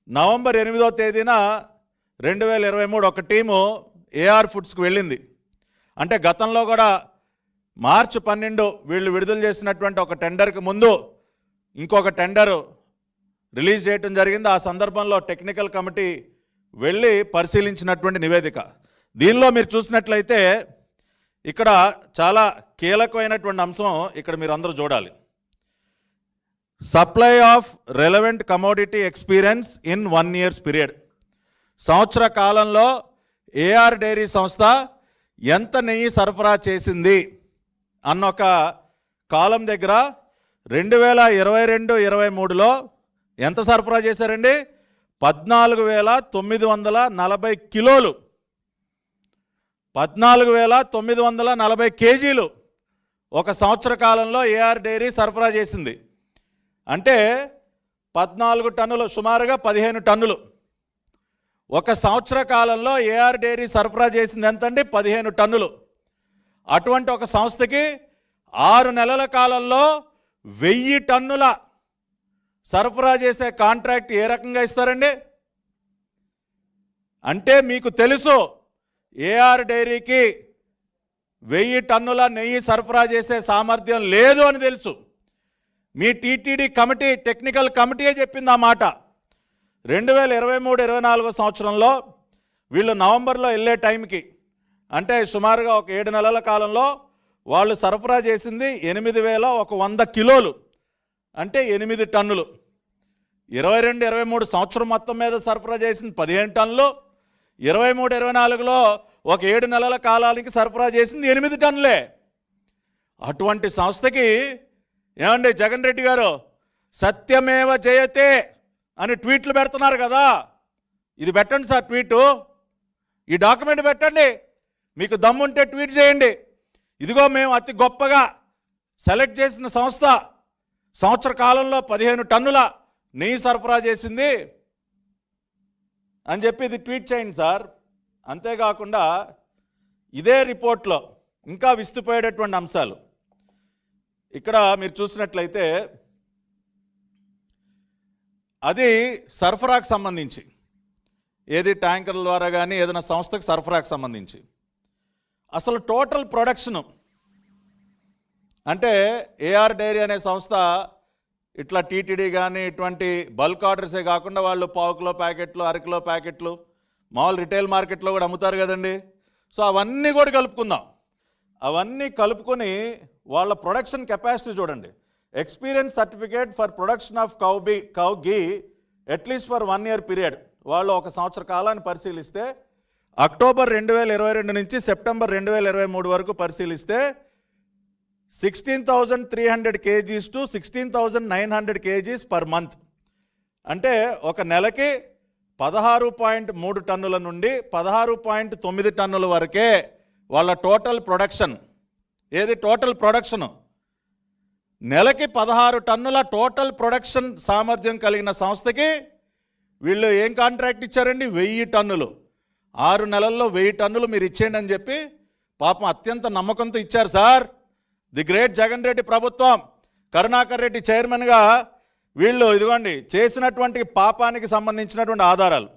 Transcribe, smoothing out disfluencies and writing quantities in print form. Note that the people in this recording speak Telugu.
నవంబర్ 8వ తేదీన 2023 ఒక టీము ఏఆర్ ఫుడ్స్కి వెళ్ళింది. అంటే గతంలో కూడా మార్చి 12 వీళ్ళు విడుదల చేసినటువంటి ఒక టెండర్కి ముందు ఇంకొక టెండరు రిలీజ్ చేయడం జరిగింది. ఆ సందర్భంలో టెక్నికల్ కమిటీ వెళ్ళి పరిశీలించినటువంటి నివేదిక. దీనిలో మీరు చూసినట్లయితే ఇక్కడ చాలా కీలకమైనటువంటి అంశం ఇక్కడ మీరు అందరూ చూడాలి. Supply of relevant commodity experience in 1 year period. సంవత్సర కాలంలో ఏఆర్ డైరీ సంస్థ ఎంత నెయ్యి సరఫరా చేసింది అన్న ఒక కాలం దగ్గర 2022-23లో ఎంత సరఫరా చేశారండి? 14,940 కిలోలు, 14,940 కేజీలు ఒక సంవత్సర కాలంలో ఏఆర్ డైరీ సరఫరా చేసింది. అంటే 14 టన్నులు, సుమారుగా 15 టన్నులు. ఒక సంవత్సర కాలంలో ఏఆర్ డైరీ సరఫరా చేసింది ఎంతండి? 15 టన్నులు. అటువంటి ఒక సంస్థకి 6 నెలల కాలంలో 1000 టన్నుల సరఫరా చేసే కాంట్రాక్ట్ ఏ రకంగా ఇస్తారండి? అంటే మీకు తెలుసు ఏఆర్ డైరీకి 1000 టన్నుల నెయ్యి సరఫరా చేసే సామర్థ్యం లేదు అని తెలుసు. మీ టీటీడీ కమిటీ, టెక్నికల్ కమిటీయే చెప్పింది ఆ మాట. 2023-24 సంవత్సరంలో వీళ్ళు నవంబర్లో వెళ్ళే టైంకి, అంటే సుమారుగా ఒక 7 నెలల కాలంలో వాళ్ళు సరఫరా చేసింది 8,100 కిలోలు, అంటే 8 టన్నులు. 22-23 సంవత్సరం మొత్తం మీద సరఫరా చేసింది 15 టన్నులు. 23-24లో ఒక 7 నెలల కాలానికి సరఫరా చేసింది 8 టన్నులే. అటువంటి సంస్థకి ఏమండి జగన్ రెడ్డి గారు సత్యమేవ జయతే అని ట్వీట్లు పెడుతున్నారు కదా, ఇది పెట్టండి సార్ ట్వీటు, ఈ డాక్యుమెంట్ పెట్టండి. మీకు దమ్ముంటే ట్వీట్ చేయండి. ఇదిగో మేము అతి గొప్పగా సెలెక్ట్ చేసిన సంస్థ సంవత్సర కాలంలో 15 టన్నుల నెయ్యి సరఫరా చేసింది అని చెప్పి ఇది ట్వీట్ చేయండి సార్. అంతేకాకుండా ఇదే రిపోర్ట్లో ఇంకా విస్తుపోయేటటువంటి అంశాలు ఇక్కడ మీరు చూసినట్లయితే అది సరఫరాకు సంబంధించి, ఏది ట్యాంకర్ల ద్వారా కానీ ఏదైనా సంస్థకు సరఫరాకు సంబంధించి అసలు టోటల్ ప్రొడక్షను, అంటే ఏఆర్ డైరీ అనే సంస్థ ఇట్లా టీటీడీ కానీ ఇటువంటి బల్క్ ఆర్డర్సే కాకుండా వాళ్ళు 1/4 కిలో ప్యాకెట్లు, 1/2 కిలో ప్యాకెట్లు మామూలు రిటైల్ మార్కెట్లో కూడా అమ్ముతారు కదండి. సో అవన్నీ కూడా కలుపుకుందాం. అవన్నీ కలుపుకొని వాళ్ళ ప్రొడక్షన్ కెపాసిటీ చూడండి. Experience certificate for production of cow ghee at least for 1 year period. వాళ్ళు ఒక సంవత్సర కాలాన్ని పరిశీలిస్తే అక్టోబర్ 2022 నుంచి సెప్టెంబర్ 2023 వరకు పరిశీలిస్తే 16,300 kgs to 16,900 kgs per month. అంటే ఒక నెలకి 16.3 టన్నుల నుండి 16.9 టన్నుల వరకే వాళ్ళ టోటల్ ప్రొడక్షన్. ఏది టోటల్ ప్రొడక్షను? నెలకి 16 టన్నుల టోటల్ ప్రొడక్షన్ సామర్థ్యం కలిగిన సంస్థకి వీళ్ళు ఏం కాంట్రాక్ట్ ఇచ్చారండి? 1000 టన్నులు. 6 నెలల్లో 1000 టన్నులు మీరు ఇచ్చేయండి అని చెప్పి పాపం అత్యంత నమ్మకంతో ఇచ్చారు sir. The great Jagan Reddy ప్రభుత్వం, కరుణాకర్ రెడ్డి చైర్మన్గా వీళ్ళు ఇదిగోండి చేసినటువంటి పాపానికి సంబంధించినటువంటి ఆధారాలు.